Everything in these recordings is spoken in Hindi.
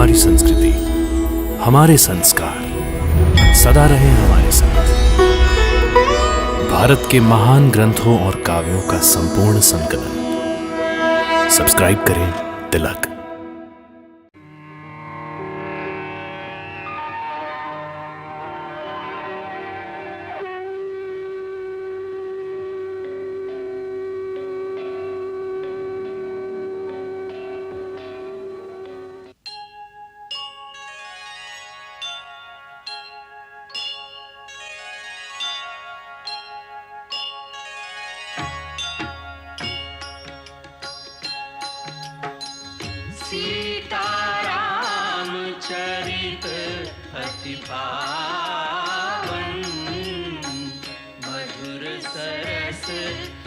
हमारी संस्कृति, हमारे संस्कार सदा रहे हमारे साथ। भारत के महान ग्रंथों और काव्यों का संपूर्ण संकलन। सब्सक्राइब करें तिलक। सीताराम चरित अति पावन, मधुर सरस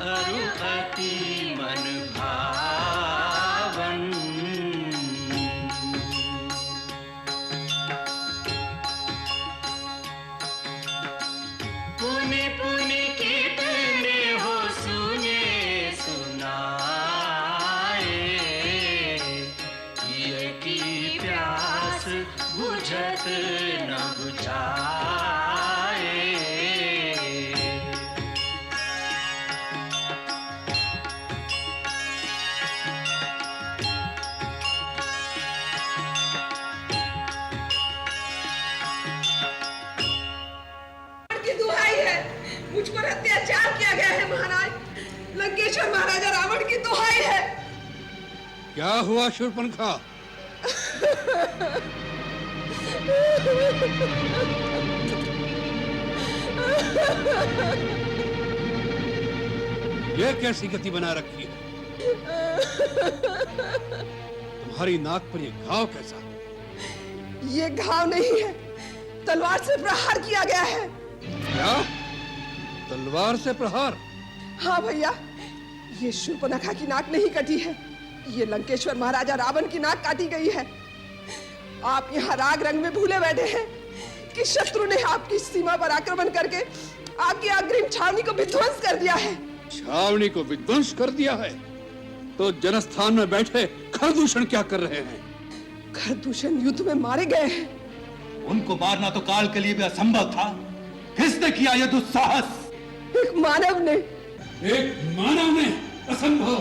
अरु अति मन भावन। पुनि पुनि कितने हो सुने सुनाए, की प्यास बुझत न बुझाए। की दुहाई है, मुझ पर अत्याचार किया गया है महाराज। लंकेश्वर महाराजा रावण की दुहाई है। क्या हुआ शूर्पणखा? ये कैसी गति बना रखी है? तुम्हारी नाक पर ये घाव कैसा? ये घाव नहीं है, तलवार से प्रहार किया गया है। क्या? तलवार से प्रहार? हाँ भैया, ये शूर्पणखा की नाक नहीं कटी है, ये लंकेश्वर महाराजा रावण की नाक काटी गई है। आप यहाँ राग रंग में भूले बैठे हैं कि शत्रु ने आपकी सीमा पर आक्रमण करके आपकी अग्रिम छावनी को विध्वंस कर दिया है। छावनी को विध्वंस कर दिया है? तो जनस्थान में बैठे खरदूषण क्या कर रहे हैं? खरदूषण युद्ध में मारे गए हैं। उनको मारना तो काल के लिए भी असंभव था। किसने किया यह दुस्साहस? एक मानव ने। एक मानव ने? असंभव।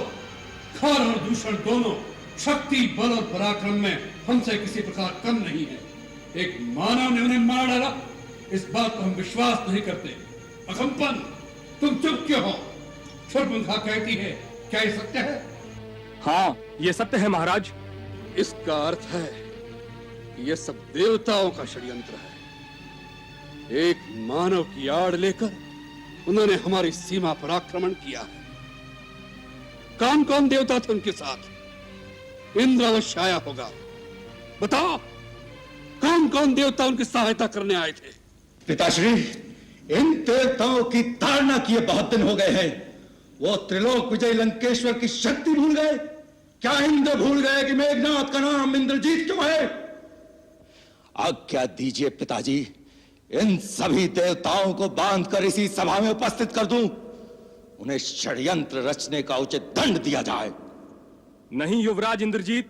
खर और दूषण दोनों शक्ति, बल और पराक्रम में हमसे किसी प्रकार कम नहीं है। एक मानव ने उन्हें मार डाला, इस बात को हम विश्वास नहीं करते। अकंपन, तुम चुप क्यों हो? शूर्पणखा कहती है, क्या ये सत्य है? हाँ, ये सत्य है महाराज। इसका अर्थ है कि ये सब देवताओं का षड्यंत्र है। एक मानव की आड़ लेकर उन्होंने हमारी सीमा पर आक्रमण किया है। कौन कौन देवता थे उनके साथ? इंद्र अवश्य आया होगा। बताओ, कौन कौन देवता उनकी सहायता करने आए थे? पिताश्री, इन देवताओं की ताड़ना किए बहुत दिन हो गए हैं। वो त्रिलोक विजय लंकेश्वर की शक्ति भूल गए? क्या इंद्र भूल गए कि मेघनाथ का नाम इंद्रजीत क्यों है? आज्ञा दीजिए पिताजी, इन सभी देवताओं को बांधकर इसी सभा में उपस्थित कर दूं। उन्हें षड्यंत्र रचने का उचित दंड दिया जाए। नहीं युवराज इंद्रजीत,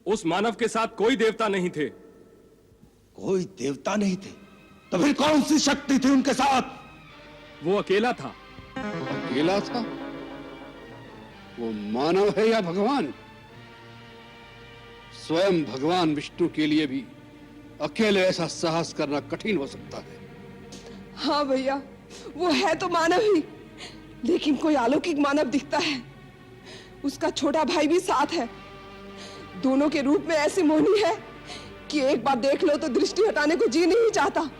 उस मानव के साथ कोई देवता नहीं थे। कोई देवता नहीं थे? तो फिर कौन सी शक्ति थी उनके साथ? वो अकेला था। अकेला था? वो मानव है या भगवान? स्वयं भगवान विष्णु के लिए भी अकेले ऐसा साहस करना कठिन हो सकता है। हाँ भैया, वो है तो मानव ही, लेकिन कोई अलौकिक मानव दिखता है। उसका छोटा भाई भी साथ है। दोनों के रूप में ऐसी मोहनी है कि एक बार देख लो तो दृष्टि हटाने को जी नहीं चाहता।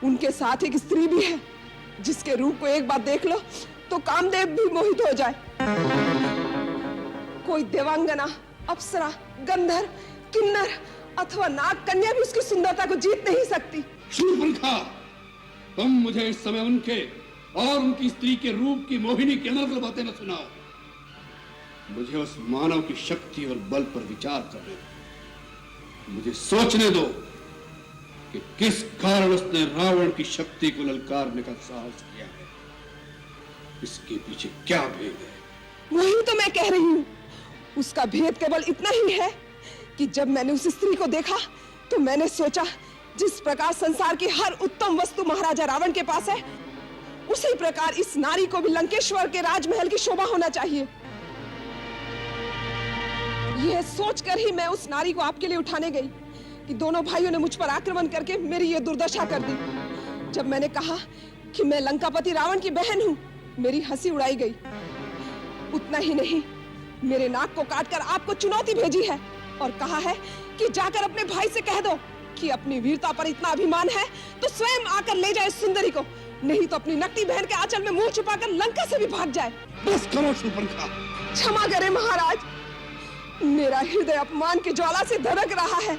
उनके साथ एक स्त्री भी है, जिसके रूप को एक बार देख लो तो कामदेव भी मोहित हो जाए। कोई देवांगना, अप्सरा, गंधर्व, किन्नर अथवा नाग कन्या भी उसकी सुंदरता को जीत नहीं सकती। शूर्पणखा, तुम मुझे इस समय उनके और उनकी स्त्री के रूप की मोहिनी की अनर्गल बातें न सुनाओ। मुझे उस मानव की शक्ति और बल पर विचार करने दो। मुझे सोचने दो कि किस कारण उसने रावण की शक्ति को ललकारने का साहस किया है। इसके पीछे क्या भेद है? वही तो मैं कह रही हूँ। उसका भेद केवल इतना ही है कि जब मैंने उस स्त्री को देखा तो मैंने सोचा जिस प्रकार संसार की हर उत्तम वस्तु महाराजा रावण के पास है, उसी प्रकार इस नारी को भी लंकेश्वर के राजमहल की शोभा होना चाहिए। यह सोचकर ही मैं उस नारी को आपके लिए उठाने गई कि दोनों भाइयों ने मुझ पर आक्रमण करके मेरी ये दुर्दशा कर दी। जब मैंने कहा कि मैं लंकापति रावण की बहन हूं, मेरी हंसी उड़ाई गई। उतना ही नहीं, मेरे नाक को काटकर आपको चुनौती भेजी है और कहा है कि जाकर अपने भाई से कह दो कि अपनी वीरता पर इतना अभिमान है तो स्वयं आकर ले जाए सुंदरी को, नहीं तो अपनी नकली बहन के आंचल में मुंह छुपाकर लंका से भी भाग जाए। बस करो शूर्पणखा। क्षमा करें महाराज, मेरा हृदय अपमान की ज्वाला से धड़क रहा है।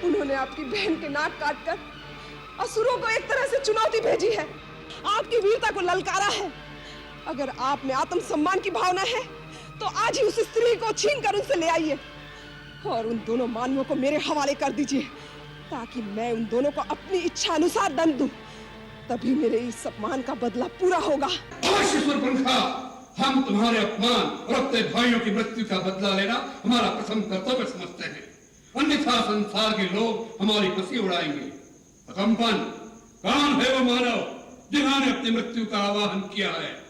उन्होंने आपकी बहन के नाक काटकर असुरों को एक तरह से चुनौती भेजी है, आपकी वीरता को ललकारा है। अगर आप में आत्मसम्मान की भावना है तो आज ही उस स्त्री को छीनकर उनसे ले आइए और उन दोनों मानवों को मेरे हवाले कर दीजिए ताकि मैं उन दोनों को अपनी इच्छा अनुसार दंड दूं। तभी मेरे इस अपमान का बदला पूरा होगा। शूर्पणखा, हम तुम्हारे अपमान और अपने भाइयों की मृत्यु का बदला लेना हमारा प्रथम कर्तव्य समझते हैं, अन्यथा संसार के लोग हमारी हंसी उड़ाएंगे। अकंपन, कौन है वो मानव जिन्होंने अपनी मृत्यु का आवाहन किया है,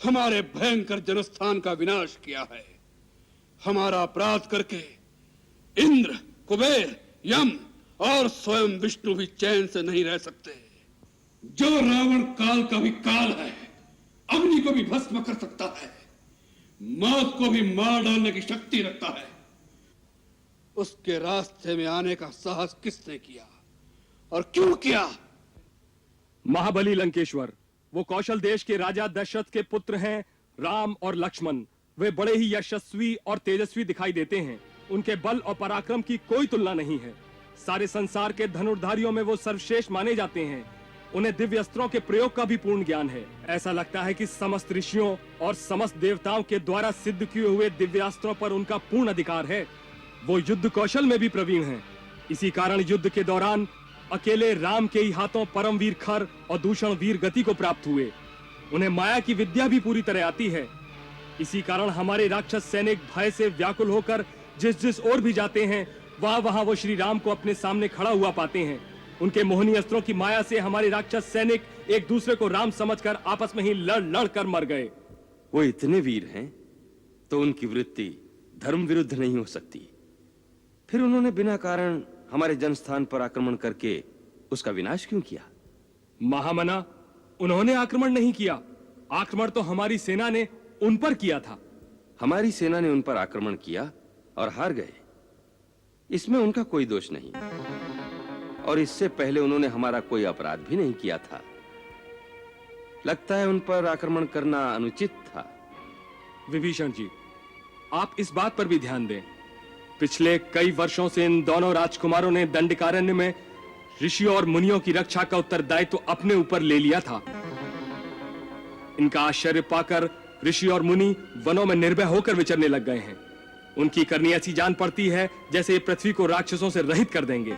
हमारे भयंकर जनस्थान का विनाश किया है। हमारा अपराध करके इंद्र, कुबेर, यम और स्वयं विष्णु भी चैन से नहीं रह सकते। जो रावण काल का भी काल है, अग्नि को भी भस्म कर सकता है, मौत को भी मार डालने की शक्ति रखता है, उसके रास्ते में आने का साहस किसने किया और क्यों किया? महाबली लंकेश्वर, वो कौशल देश के राजा दशरथ के पुत्र हैं राम और लक्ष्मण। वे बड़े ही यशस्वी और तेजस्वी दिखाई देते हैं। उनके बल और पराक्रम की कोई तुलना नहीं है। सारे संसार के धनुर्धारियों में वो सर्वश्रेष्ठ माने जाते हैं। उन्हें दिव्य अस्त्रों के प्रयोग का भी पूर्ण ज्ञान है। ऐसा लगता है कि समस्त ऋषियों और समस्त देवताओं के द्वारा सिद्ध किए हुए दिव्यास्त्रों पर उनका पूर्ण अधिकार है। वो युद्ध कौशल में भी प्रवीण हैं। इसी कारण युद्ध के दौरान अकेले राम के ही हाथों परमवीर खर और दूषण वीर गति को प्राप्त हुए। उन्हें माया की विद्या भी पूरी तरह आती है। इसी कारण हमारे राक्षस सैनिक भय से व्याकुल होकर जिस जिस ओर भी जाते हैं, वहां वो श्री राम को अपने सामने खड़ा हुआ पाते हैं। उनके मोहनी अस्त्रों की माया से हमारे राक्षस सैनिक एक दूसरे को राम समझकर आपस में ही लड़ कर मर गए। वो इतने वीर हैं तो उनकी वृत्ति धर्म विरुद्ध नहीं हो सकती। फिर उन्होंने बिना कारण हमारे जनस्थान पर आक्रमण करके उसका विनाश क्यों किया? महामना, उन्होंने आक्रमण नहीं किया। आक्रमण तो हमारी सेना ने उन पर किया था। हमारी सेना ने उन पर आक्रमण किया और हार गए, इसमें उनका कोई दोष नहीं। और इससे पहले उन्होंने हमारा कोई अपराध भी नहीं किया था। लगता है उन पर आक्रमण करना अनुचित था। विभीषण जी, आप इस बात पर भी ध्यान दें। पिछले कई वर्षों से इन दोनों राजकुमारों ने दंडकारण्य में ऋषियों और मुनियों की रक्षा का उत्तरदायित्व तो अपने ऊपर ले लिया था। इनका आश्चर्य पाकर ऋषि और मुनि वनों में निर्भय होकर विचरने लग गए हैं। उनकी करनी ऐसी जान पड़ती है जैसे पृथ्वी को राक्षसों से रहित कर देंगे।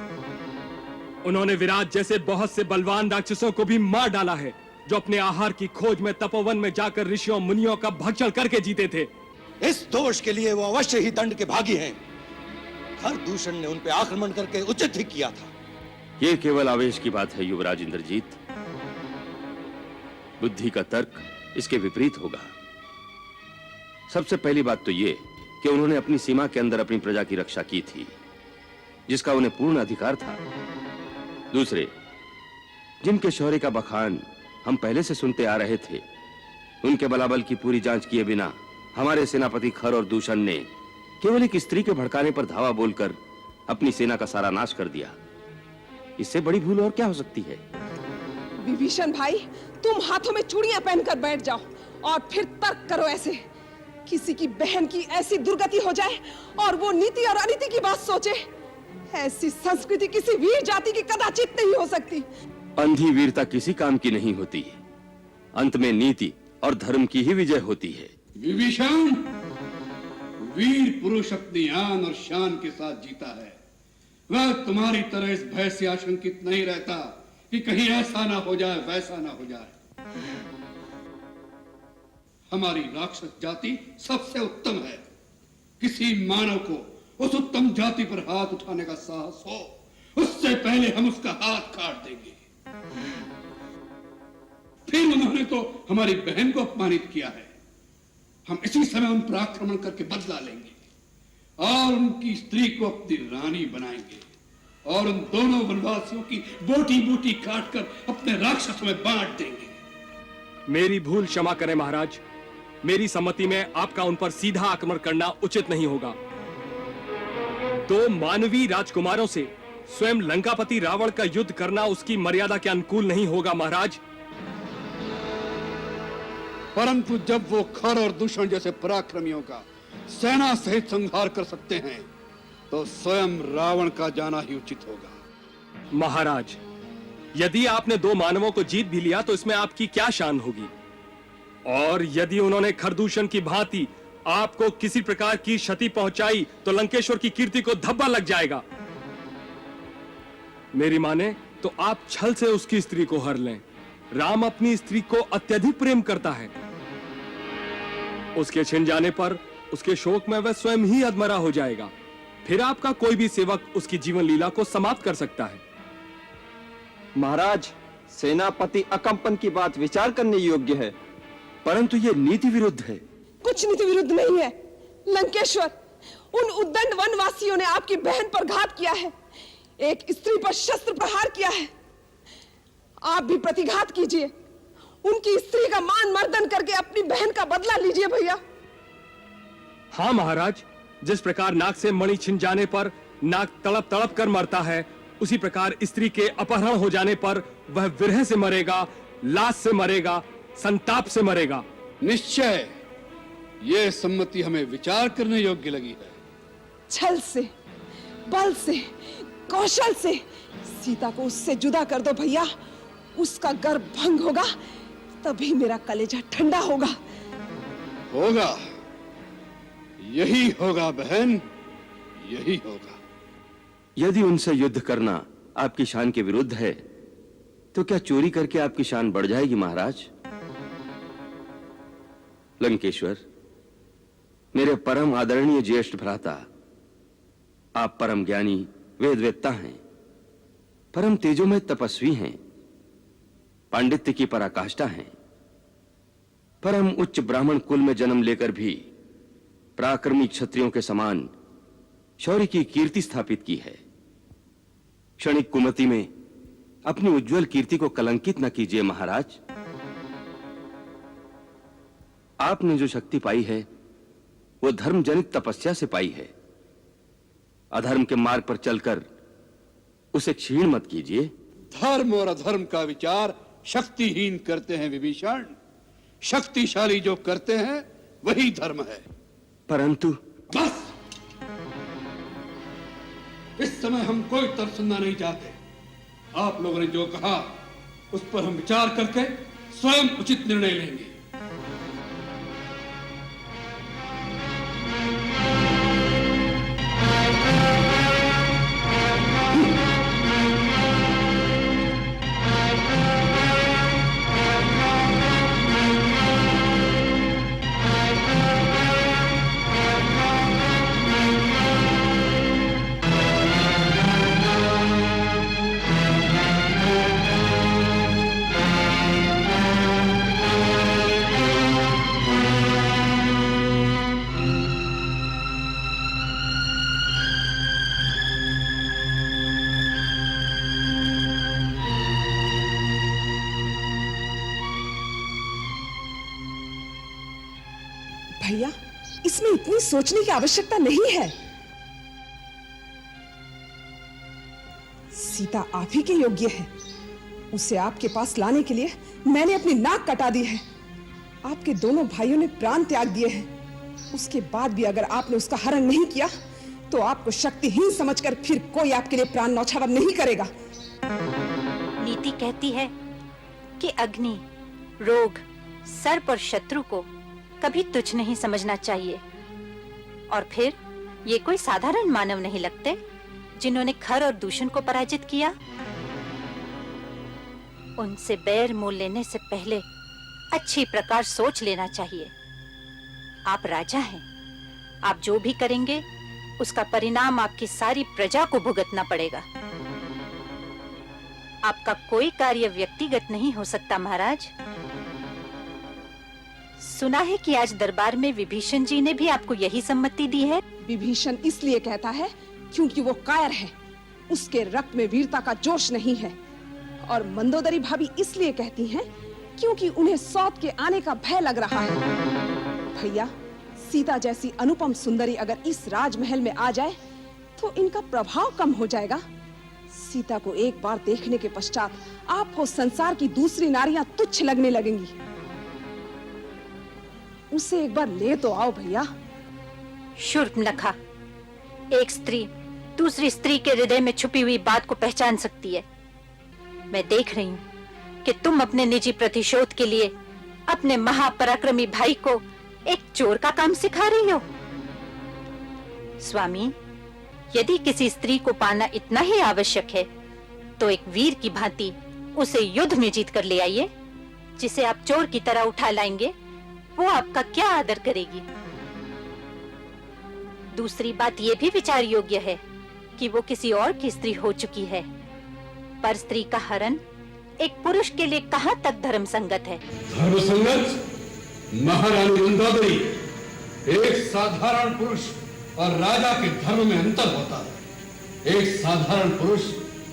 उन्होंने विराट जैसे बहुत से बलवान राक्षसों को भी मार डाला है, जो अपने आहार की खोज में तपोवन में जाकर ऋषियों मुनियों का भक्षण करके जीते थे। इस दोष के लिए वो अवश्य ही दंड के भागी हैं। खर दूषण ने उन पे आक्रमण करके उचित ही किया था। यह केवल आवेश की बात है युवराज इंद्रजीत। बुद्धि का तर्क इसके विपरीत होगा। सबसे पहली बात तो यह कि उन्होंने अपनी सीमा के अंदर अपनी प्रजा की रक्षा की थी, जिसका उन्हें पूर्ण अधिकार था। दूसरे, जिनके शौर्य का बखान हम पहले से सुनते आ रहे थे, उनके बलाबल की पूरी जांच किए बिना हमारे सेनापति खर और दूषण ने केवल एक स्त्री के भड़काने पर धावा बोलकर अपनी सेना का सारा नाश कर दिया। इससे बड़ी भूल और क्या हो सकती है? विभीषण भाई, तुम हाथों में चूड़ियां पहनकर बैठ जाओ और फिर तर्क करो। ऐसे किसी की बहन की ऐसी दुर्गति हो जाए और वो नीति और अनीति की बात सोचे, ऐसी संस्कृति किसी वीर जाति की कदाचित नहीं हो सकती। अंधी वीरता किसी काम की नहीं होती। अंत में नीति और धर्म की ही विजय होती है। विभीषण, वीर पुरुष अपनी आन और शान के साथ जीता है। वह तुम्हारी तरह इस भय से आशंकित नहीं रहता कि कहीं ऐसा ना हो जाए, वैसा ना हो जाए। हमारी राक्षस जाति सबसे उत्तम है। किसी मानव को उस उत्तम जाति पर हाथ उठाने का साहस हो, उससे पहले हम उसका हाथ काट देंगे। फिर उन्होंने तो हमारी बहन को अपमानित किया है, हम इसी समय उन पर आक्रमण करके बदला लेंगे और उनकी स्त्री को अपनी रानी बनाएंगे और उन दोनों वनवासियों की बोटी बोटी काटकर अपने राक्षसों में बांट देंगे। मेरी भूल क्षमा करें महाराज, मेरी सम्मति में आपका उन पर सीधा आक्रमण करना उचित नहीं होगा। दो मानवीय राजकुमारों से स्वयं लंकापति रावण का युद्ध करना उसकी मर्यादा के अनुकूल नहीं होगा महाराज। परंतु जब वो खर और दूषण जैसे पराक्रमियों का सेना सहित संहार कर सकते हैं तो स्वयं रावण का जाना ही उचित होगा। महाराज, यदि आपने दो मानवों को जीत भी लिया तो इसमें आपकी क्या शान होगी? और यदि उन्होंने खरदूषण की भांति आपको किसी प्रकार की क्षति पहुंचाई तो लंकेश्वर की कीर्ति को धब्बा लग जाएगा। मेरी माने तो आप छल से उसकी स्त्री को हर लें। राम अपनी स्त्री को अत्यधिक प्रेम करता है। उसके छिन जाने पर उसके शोक में वह स्वयं ही अधमरा हो जाएगा। फिर आपका कोई भी सेवक उसकी जीवन लीला को समाप्त कर सकता है। महाराज, सेनापति अकंपन की बात विचार करने योग्य है, परंतु यह नीति विरुद्ध है। कुछ नीति विरुद्ध नहीं है लंकेश्वर। उन उद्दंड वनवासियों ने आपकी बहन पर घात किया है, एक स्त्री पर शस्त्र प्रहार किया है। आप भी प्रतिघात कीजिए, उनकी स्त्री का मान मर्दन करके अपनी बहन का बदला लीजिए भैया। हाँ महाराज, जिस प्रकार नाक से मणि छिन जाने पर नाक तड़प तड़प कर मरता है, उसी प्रकार स्त्री के अपहरण हो जाने पर वह विरह से मरेगा, लाश से मरेगा, संताप से मरेगा। निश्चय यह सम्मति हमें विचार करने योग्य लगी है। छल से, बल से, कौशल से सीता को उससे जुदा कर दो भैया। उसका गर्भ भंग होगा, तभी मेरा कलेजा ठंडा होगा। होगा, यही होगा बहन, यही होगा। यदि उनसे युद्ध करना आपकी शान के विरुद्ध है तो क्या चोरी करके आपकी शान बढ़ जाएगी महाराज? लंकेश्वर, मेरे परम आदरणीय ज्येष्ठ भ्राता, आप परम ज्ञानी वेदवेत्ता हैं, परम तेजोमय तपस्वी हैं, पांडित्य की पराकाष्ठा हैं, परम उच्च ब्राह्मण कुल में जन्म लेकर भी पराक्रमी क्षत्रियों के समान शौर्य की कीर्ति स्थापित की है। क्षणिक कुमति में अपनी उज्जवल कीर्ति को कलंकित न कीजिए महाराज। आपने जो शक्ति पाई है वो धर्म जनित तपस्या से पाई है। अधर्म के मार्ग पर चलकर उसे क्षीण मत कीजिए। धर्म और अधर्म का विचार शक्तिहीन करते हैं विभीषण। शक्तिशाली जो करते हैं वही धर्म है। परंतु बस, इस समय हम कोई तर्क सुनना नहीं चाहते। आप लोगों ने जो कहा उस पर हम विचार करके स्वयं उचित निर्णय लेंगे। भैया, इसमें इतनी सोचने की आवश्यकता नहीं है। सीता आप ही के योग्य है। उसे आपके पास लाने के लिए मैंने अपनी नाक कटा दी है। आपके दोनों भाइयों ने प्राण त्याग दिए हैं। उसके बाद भी अगर आपने उसका हरण नहीं किया तो आपको शक्तिहीन समझकर फिर कोई आपके लिए प्राण न्यौछावर नहीं करेगा। नीति कहती है कि अग्नि, रोग, सर्प और शत्रु को कभी तुच्छ नहीं समझना चाहिए। और फिर ये कोई साधारण मानव नहीं लगते जिन्होंने खर और दूषण को पराजित किया। उनसे बैर मोल लेने से पहले अच्छी प्रकार सोच लेना चाहिए। आप राजा हैं, आप जो भी करेंगे उसका परिणाम आपकी सारी प्रजा को भुगतना पड़ेगा। आपका कोई कार्य व्यक्तिगत नहीं हो सकता महाराज। सुना है कि आज दरबार में विभीषण जी ने भी आपको यही सम्मति दी है। विभीषण इसलिए कहता है क्योंकि वो कायर है, उसके रक्त में वीरता का जोश नहीं है। और मंदोदरी भाभी इसलिए कहती हैं क्योंकि उन्हें सौत के आने का भय लग रहा है। भैया, सीता जैसी अनुपम सुंदरी अगर इस राजमहल में आ जाए तो इनका प्रभाव कम हो जाएगा। सीता को एक बार देखने के पश्चात आपको संसार की दूसरी नारियां तुच्छ लगने लगेंगी। उसे एक बार ले तो आओ भैया। शूर्पणखा, एक स्त्री दूसरी स्त्री के हृदय में छुपी हुई बात को पहचान सकती है। मैं देख रही हूँ कि तुम अपने निजी प्रतिशोध के लिए अपने महापराक्रमी भाई को एक चोर का काम सिखा रही हो। स्वामी, यदि किसी स्त्री को पाना इतना ही आवश्यक है तो एक वीर की भांति उसे युद्ध में जीत कर ले आइए। जिसे आप चोर की तरह उठा लाएंगे वो आपका क्या आदर करेगी। दूसरी बात यह भी विचार योग्य है कि वो किसी और की स्त्री हो चुकी है, पर स्त्री का हरण एक पुरुष के लिए कहां तक धर्म संगत है। धर्म संगत? महारानी मंदोदरी, एक साधारण पुरुष और राजा के धर्म में अंतर होता है। एक साधारण पुरुष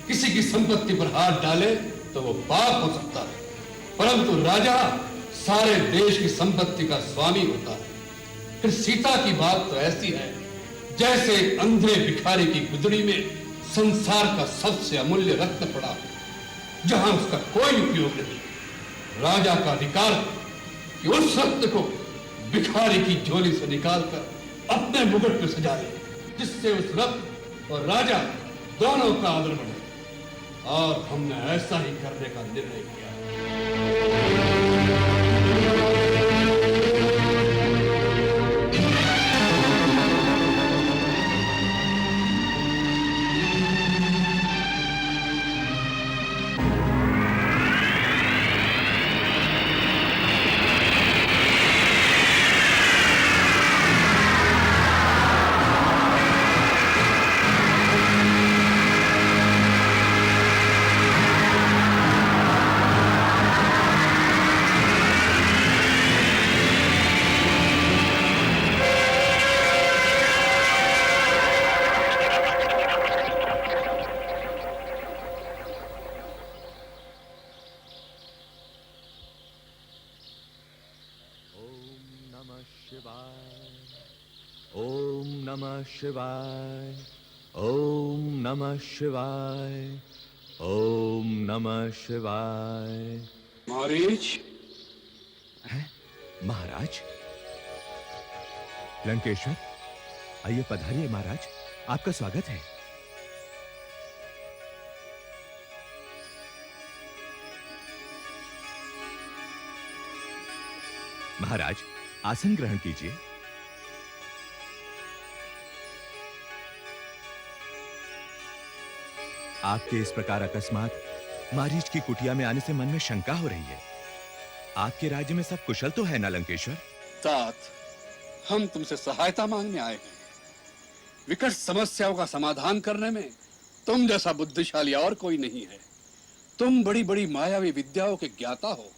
किसी की संपत्ति पर हाथ डाले तो वो पाप हो सकता है, परंतु राजा सारे देश की संपत्ति का स्वामी होता है। फिर सीता की बात तो ऐसी है जैसे एक अंधे भिखारी की गुदड़ी में संसार का सबसे अमूल्य रत्न पड़ा हो, जहां उसका कोई उपयोग नहीं। राजा का अधिकार है कि उस रत्न को भिखारी की झोली से निकालकर अपने मुकुट में सजाए, जिससे उस रत्न और राजा दोनों का आदर बढ़े। और हमने ऐसा ही करने का निर्णय किया। ओम नमः शिवाय, ओम नमः शिवाय, ओम नमः शिवाय। मारीच, हैं? महाराज? लंकेश्वर, आइए पधारिए महाराज, आपका स्वागत है। महाराज, आसन ग्रहण कीजिए। आपके इस प्रकार अकस्मात मारीच की कुटिया में आने से मन में शंका हो रही है। आपके राज्य में सब कुशल तो है ना लंकेश्वर? तात, हम तुमसे सहायता मांगने आए हैं। विकट समस्याओं का समाधान करने में तुम जैसा बुद्धिशाली और कोई नहीं है। तुम बड़ी बड़ी मायावी विद्याओं के ज्ञाता हो।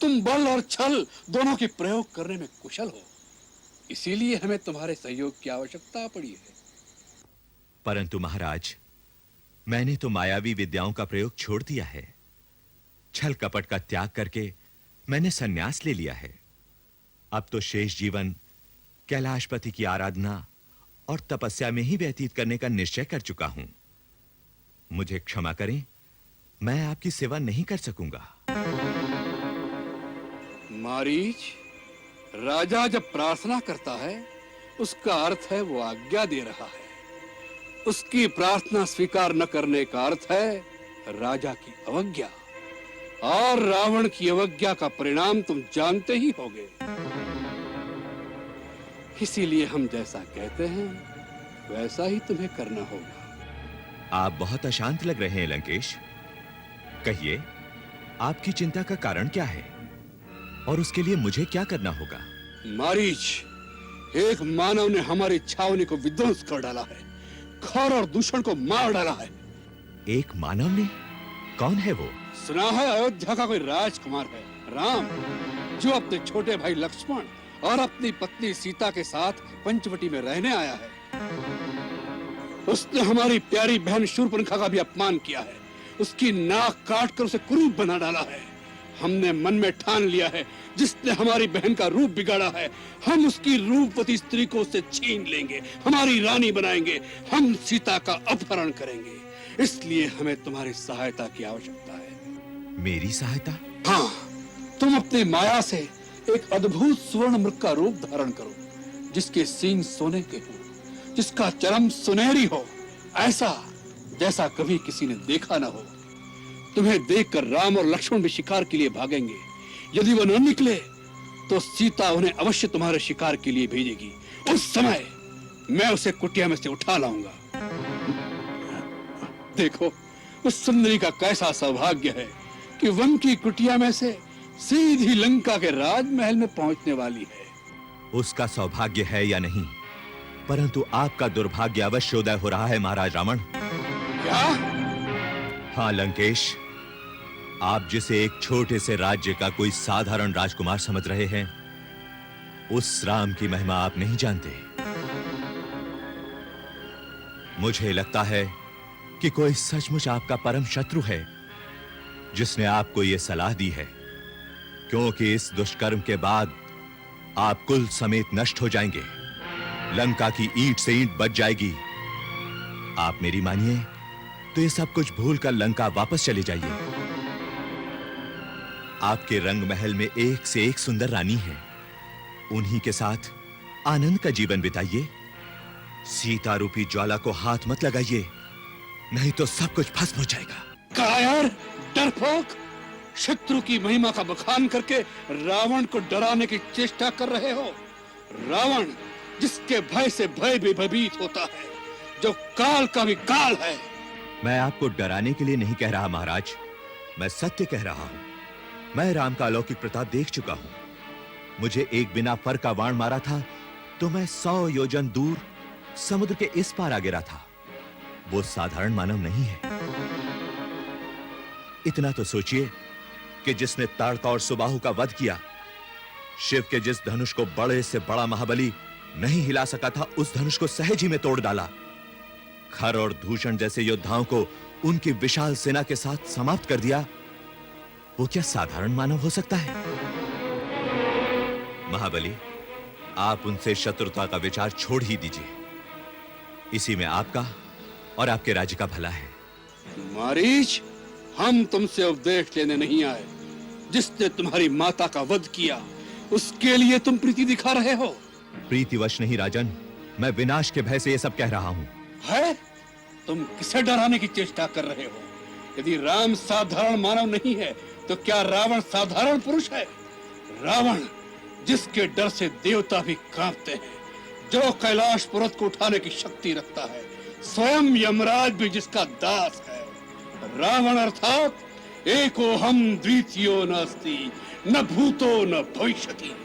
तुम बल और छल दोनों के प्रयोग करने में कुशल हो। इसीलिए हमें तुम्हारे सहयोग की आवश्यकता पड़ी है। परंतु महाराज, मैंने तो मायावी विद्याओं का प्रयोग छोड़ दिया है। छल कपट का त्याग करके मैंने संन्यास ले लिया है। अब तो शेष जीवन कैलाशपति की आराधना और तपस्या में ही व्यतीत करने का निश्चय कर चुका हूं। मुझे क्षमा करें, मैं आपकी सेवा नहीं कर सकूंगा। मारीच, राजा जब प्रार्थना करता है उसका अर्थ है वो आज्ञा दे रहा है। उसकी प्रार्थना स्वीकार न करने का अर्थ है राजा की अवज्ञा। और रावण की अवज्ञा का परिणाम तुम जानते ही होगे। इसीलिए हम जैसा कहते हैं वैसा ही तुम्हें करना होगा। आप बहुत अशांत लग रहे हैं लंकेश। कहिए, आपकी चिंता का कारण क्या है और उसके लिए मुझे क्या करना होगा? मारीच, एक मानव ने हमारी छावनी को विध्वंस कर डाला है, खर और दूषण को मार डाला है। एक मानव ने? कौन है वो? सुना है अयोध्या का कोई राजकुमार है, राम, जो अपने छोटे भाई लक्ष्मण और अपनी पत्नी सीता के साथ पंचवटी में रहने आया है। उसने हमारी प्यारी बहन शूर्पणखा का भी अपमान किया है, उसकी नाक काट कर उसे कुरूप बना डाला है। हमने मन में ठान लिया है, जिसने हमारी बहन का रूप बिगाड़ा है, हम उसकी रूपवती स्त्री को उससे छीन लेंगे, हमारी रानी बनाएंगे, हम सीता का अपहरण करेंगे। इसलिए हमें तुम्हारी सहायता की आवश्यकता है। मेरी सहायता? हाँ, तुम अपनी माया से एक अद्भुत स्वर्ण मृग का रूप धारण करो, जिसके सींग सोने के हो, जिसका चरम सुनहरी हो, ऐसा जैसा कभी किसी ने देखा ना हो। तुम्हें देखकर राम और लक्ष्मण भी शिकार के लिए भागेंगे। यदि वो न निकले तो सीता उन्हें अवश्य तुम्हारे शिकार के लिए भेजेगी। उस समय मैं उसे कुटिया में से उठा लाऊंगा। देखो, उस सुंदरी का कैसा सौभाग्य है कि वन की कुटिया में से सीधी लंका के राजमहल में पहुंचने वाली है। उसका सौभाग्य है या नहीं, परंतु आपका दुर्भाग्य अवश्य उदय हो रहा है महाराज रावण। क्या? हाँ लंकेश, आप जिसे एक छोटे से राज्य का कोई साधारण राजकुमार समझ रहे हैं, उस राम की महिमा आप नहीं जानते। मुझे लगता है कि कोई सचमुच आपका परम शत्रु है, जिसने आपको यह सलाह दी है, क्योंकि इस दुष्कर्म के बाद आप कुल समेत नष्ट हो जाएंगे। लंका की ईंट से ईंट बच जाएगी। आप मेरी मानिए तो ये सब कुछ भूलकर लंका वापस चले जाइए। आपके रंग महल में एक से एक सुंदर रानी है, उन्हीं के साथ आनंद का जीवन बिताइए। सीता रूपी ज्वाला को हाथ मत लगाइए, नहीं तो सब कुछ भस्म हो जाएगा। कायर, डरपोक, शत्रु की महिमा का बखान करके रावण को डराने की चेष्टा कर रहे हो। रावण, जिसके भय से भय भी भयभीत होता है, जो काल का भी काल है। मैं आपको डराने के लिए नहीं कह रहा महाराज, मैं सत्य कह रहा हूं। मैं राम का अलौकिक प्रताप देख चुका हूं। मुझे एक बिना फर का बाण मारा था तो मैं 100 योजन दूर समुद्र के इस पार आ गिरा था। वो साधारण मानव नहीं है। इतना तो सोचिए कि जिसने ताड़का और सुबाहु का वध किया, शिव के जिस धनुष को बड़े से बड़ा महाबली नहीं हिला सका था, उस धनुष को सहज ही में तोड़ डाला। खर और दूषण जैसे योद्धाओं को उनकी विशाल सेना के साथ समाप्त कर दिया। वो क्या साधारण मानव हो सकता है? महाबली, आप उनसे शत्रुता का विचार छोड़ ही दीजिए। इसी में आपका और आपके राज्य का भला है। मारीच, हम तुमसे उपदेश लेने नहीं आए। जिसने तुम्हारी माता का वध किया, उसके लिए तुम प्रीति दिखा रहे हो। प्रीतिवश नहीं राजन, मैं विनाश के भय से ये सब कह रहा हूं। है? तुम किसे डराने की चेष्टा कर रहे हो? यदि राम साधारण मानव नहीं है, तो क्या रावण साधारण पुरुष है? रावण, जिसके डर से देवता भी कांपते हैं, जो कैलाश पर्वत को उठाने की शक्ति रखता है, स्वयं यमराज भी जिसका दास है। रावण अर्थात एको हम द्वितीयो नास्ति, न भूतो न भविष्यति।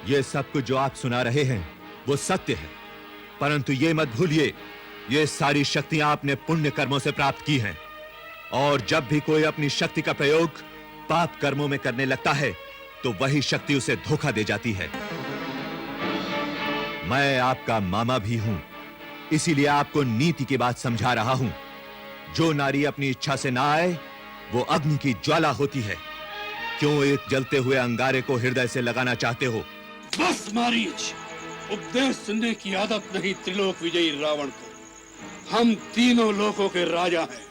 ये सब कुछ जो आप सुना रहे हैं वो सत्य है, परंतु ये मत भूलिए, ये सारी शक्तियां आपने पुण्य कर्मों से प्राप्त की हैं। और जब भी कोई अपनी शक्ति का प्रयोग पाप कर्मों में करने लगता है, तो वही शक्ति उसे धोखा दे जाती है। मैं आपका मामा भी हूं, इसीलिए आपको नीति की बात समझा रहा हूं। जो नारी अपनी इच्छा से ना आए, वो अग्नि की ज्वाला होती है। क्यों एक जलते हुए अंगारे को हृदय से लगाना चाहते हो? बस मारीच, उपदेश सुनने की आदत नहीं त्रिलोक विजयी रावण को। हम तीनों लोकों के राजा हैं।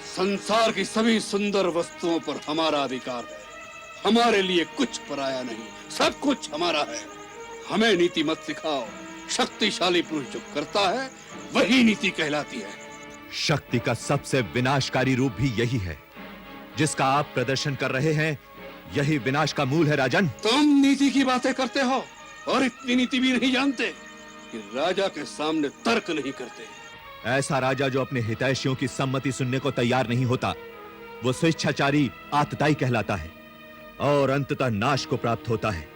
संसार की सभी सुंदर वस्तुओं पर हमारा अधिकार है। हमारे लिए कुछ पराया नहीं, सब कुछ हमारा है। हमें नीति मत सिखाओ। शक्तिशाली पुरुष जो करता है, वही नीति कहलाती है। शक्ति का सबसे विनाशकारी रूप भी यही है, जिसका आप प्रदर्शन कर रहे हैं। यही विनाश का मूल है राजन। तुम नीति की बातें करते हो और इतनी नीति भी नहीं जानते कि राजा के सामने तर्क नहीं करते। ऐसा राजा जो अपने हितैषियों की सम्मति सुनने को तैयार नहीं होता, वो स्वेच्छाचारी आतताई कहलाता है और अंततः नाश को प्राप्त होता है।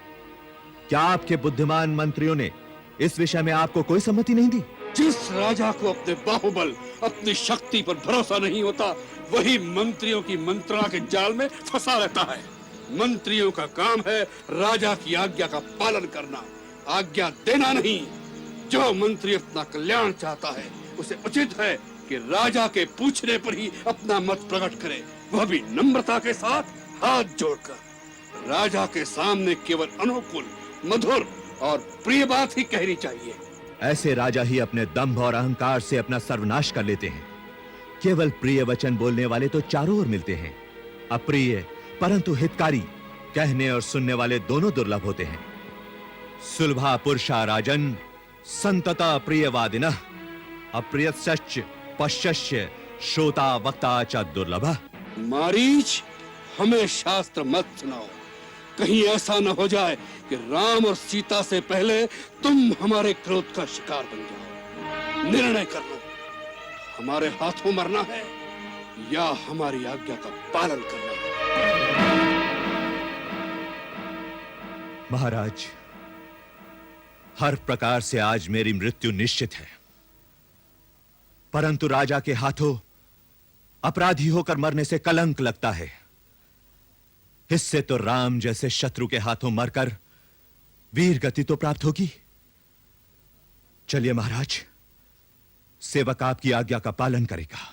क्या आपके बुद्धिमान मंत्रियों ने इस विषय में आपको कोई सम्मति नहीं दी? जिस राजा को अपने बाहुबल, अपनी शक्ति पर भरोसा नहीं होता, वही मंत्रियों की मंत्रणा के जाल में फंसा रहता है। मंत्रियों का काम है राजा की आज्ञा का पालन करना, आज्ञा देना नहीं। जो मंत्री अपना कल्याण चाहता है, उसे उचित है कि राजा के पूछने पर ही अपना मत प्रकट करे, वह भी नम्रता के साथ हाथ जोड़कर। राजा के सामने केवल अनुकूल, मधुर और प्रिय बात ही कहनी चाहिए। ऐसे राजा ही अपने दंभ और अहंकार से अपना सर्वनाश कर लेते हैं। केवल प्रिय वचन बोलने वाले तो चारों ओर मिलते हैं, अप्रिय परंतु हितकारी कहने और सुनने वाले दोनों दुर्लभ होते हैं। सुलभा पुरुषा राजन संतता प्रियवादिनः अप्रियश्च पश्यश्च श्रोता वक्ता च दुर्लभः। मारीच, हमें शास्त्र मत सुनाओ। कहीं ऐसा न हो जाए कि राम और सीता से पहले तुम हमारे क्रोध का शिकार बन जाओ। निर्णय कर लो, हमारे हाथों मरना है या हमारी आज्ञा का पालन करना है। महाराज, हर प्रकार से आज मेरी मृत्यु निश्चित है, परंतु राजा के हाथों अपराधी होकर मरने से कलंक लगता है। इससे तो राम जैसे शत्रु के हाथों मरकर वीर गति तो प्राप्त होगी। चलिए महाराज, सेवक आपकी आज्ञा का पालन करेगा।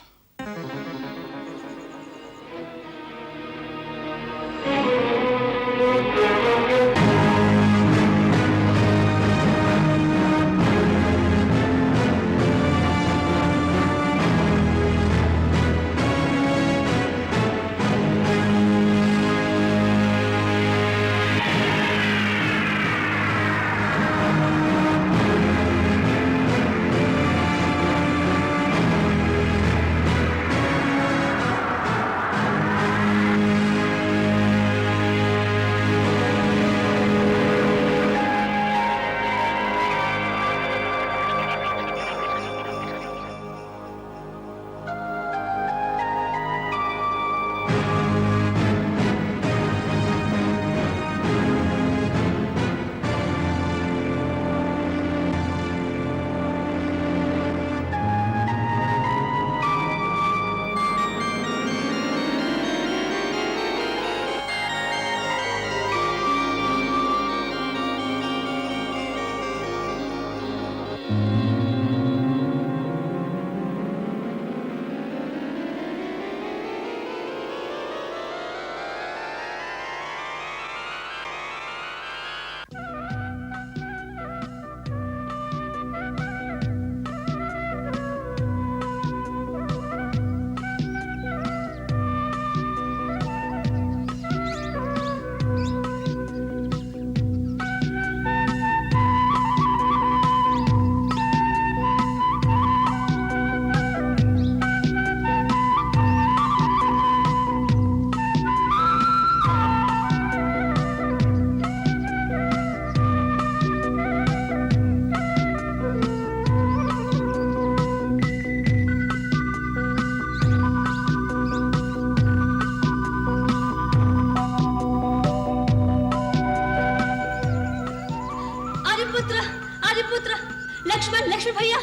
लक्ष्मण भैया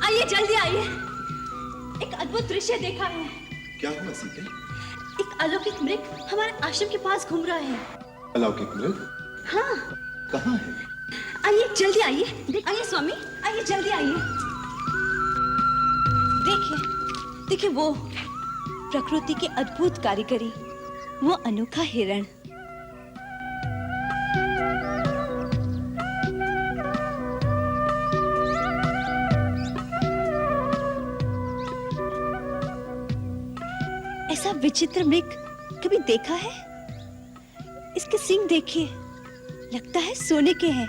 आइए, जल्दी आइए। एक अद्भुत दृश्य देखा है। क्या हुआ सीते? एक अलौकिक मृग हमारे आश्रम के पास घूम रहा है। अलौकिक मृग? हाँ। कहाँ है? आइए, जल्दी आइए। आइए स्वामी, आइए जल्दी आइए। देखिए, देखिए वो प्रकृति की अद्भुत कारीगरी, वो अनोखा हिरण। ऐसा विचित्र मृग कभी देखा है? इसके सींग देखिए, लगता है सोने के हैं।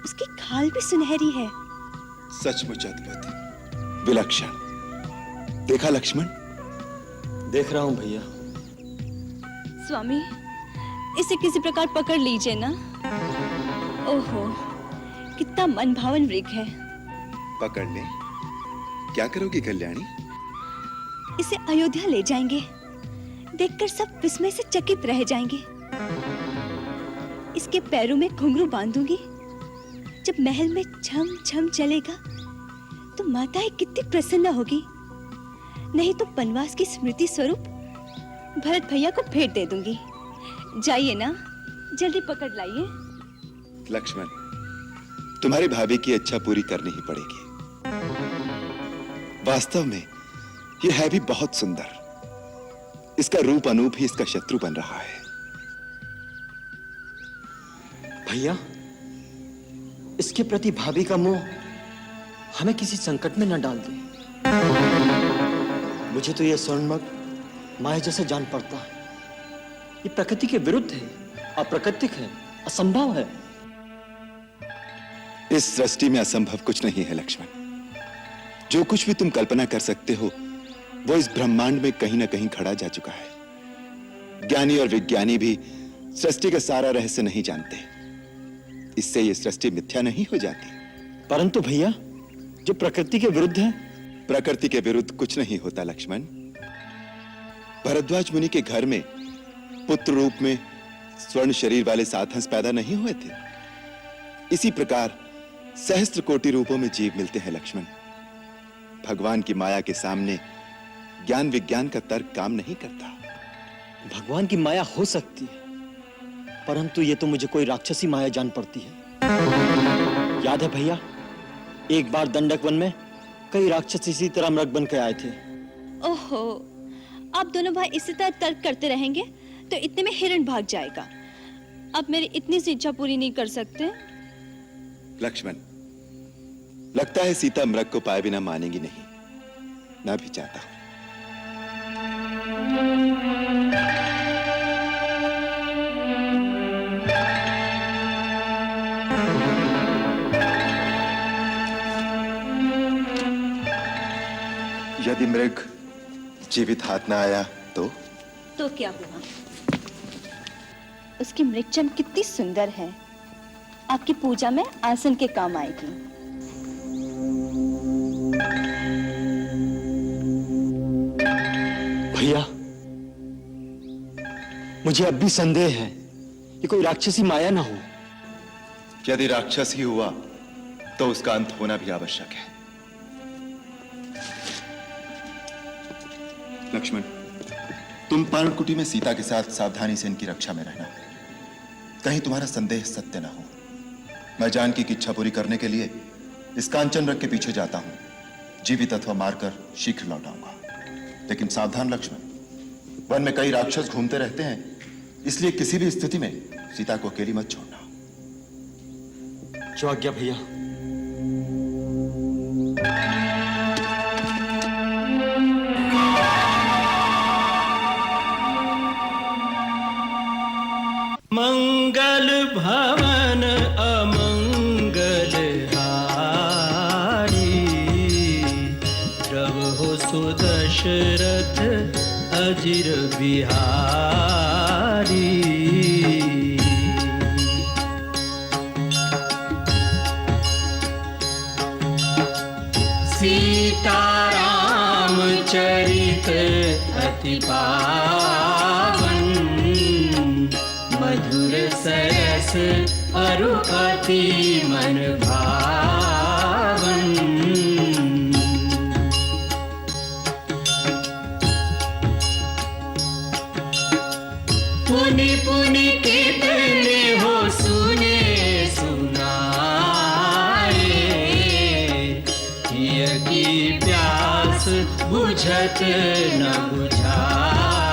उसकी खाल भी सुनहरी है। सचमुच अद्भुत, विलक्षण। देखा लक्ष्मण? देख रहा हूं भैया। स्वामी, इसे किसी प्रकार पकड़ लीजिए ना। ओहो, कितना मनभावन मृग है। पकड़ ले। क्या करोगी कल्याणी? इसे अयोध्या ले जाएंगे। देखकर सब विस्मय से चकित रह जाएंगे। इसके पैरों में घुंघरू बांधूंगी, जब महल में छम छम चलेगा तो माताएं कितनी प्रसन्न होगी। नहीं तो वनवास की स्मृति स्वरूप भरत भैया को भेंट दे दूंगी। जाइए ना, जल्दी पकड़ लाइए। लक्ष्मण, तुम्हारी भाभी की इच्छा पूरी करनी ही पड़ेगी। वास्तव में यह है भी बहुत सुंदर। इसका रूप अनूप ही इसका शत्रु बन रहा है। भैया, इसके प्रति भाभी का मोह हमें किसी संकट में न डाल दे। मुझे तो यह स्वर्णमग माया जैसे जान पड़ता है। ये प्रकृति के विरुद्ध है, अप्राकृतिक है, असंभव है। इस सृष्टि में असंभव कुछ नहीं है लक्ष्मण। जो कुछ भी तुम कल्पना कर सकते हो वो इस ब्रह्मांड में कहीं ना कहीं खड़ा जा चुका है। ज्ञानी और विज्ञानी भी सृष्टि का सारा रहस्य नहीं जानते। इससे ये सृष्टि मिथ्या नहीं हो जाती। परंतु भैया, जो प्रकृति के विरुद्ध है। प्रकृति के विरुद्ध कुछ नहीं होता लक्ष्मण। भरद्वाज मुनि के घर में पुत्र रूप में स्वर्ण शरीर वाले 7 हंस पैदा नहीं हुए थे। इसी प्रकार सहस्त्र कोटि रूपों में जीव मिलते हैं लक्ष्मण। भगवान की माया के सामने ज्ञान विज्ञान का तर्क काम नहीं करता। भगवान की माया हो सकती है, परंतु ये तो मुझे कोई राक्षसी माया जान पड़ती है। याद है भैया, एक बार दंडक वन में कई राक्षस इसी तरह मृग बन के आए थे। ओहो, आप दोनों भाई इसी तरह तर्क करते रहेंगे तो इतने में हिरण भाग जाएगा। अब मेरी इतनी सी इच्छा पूरी नहीं कर सकते? लक्ष्मण, लगता है सीता मृग को पाए बिना मानेगी नहीं। मैं भी चाहता हूं। यदि मृग जीवित हाथ ना आया तो क्या हुआ? उसकी मृगचम कितनी सुंदर है, आपकी पूजा में आसन के काम आएगी। भैया, मुझे अब भी संदेह है कि कोई राक्षसी माया ना हो। यदि राक्षस ही हुआ तो उसका अंत होना भी आवश्यक है। लक्ष्मण, तुम पर्णकुटी में सीता के साथ सावधानी से इनकी रक्षा में रहना। कहीं तुम्हारा संदेह सत्य ना हो। मैं जानकी की इच्छा पूरी करने के लिए इस कांचन रथ के पीछे जाता हूं। जीवित अथवा मारकर शीघ्र लौट आऊंगा। लेकिन सावधान लक्ष्मण, वन में कई राक्षस घूमते रहते हैं, इसलिए किसी भी स्थिति में सीता को अकेली मत छोड़ना। जो आज्ञा भैया। मंगल भवन अमंगल हारी, रहो सुदशरथ अजिर बिहारी। सीताराम चरित अति पावन, मधुर सरस अरु अति मन भावन। पुनि पुनि कितने हो सुने सुनाए, हिय की प्यास बुझत न बुझाए।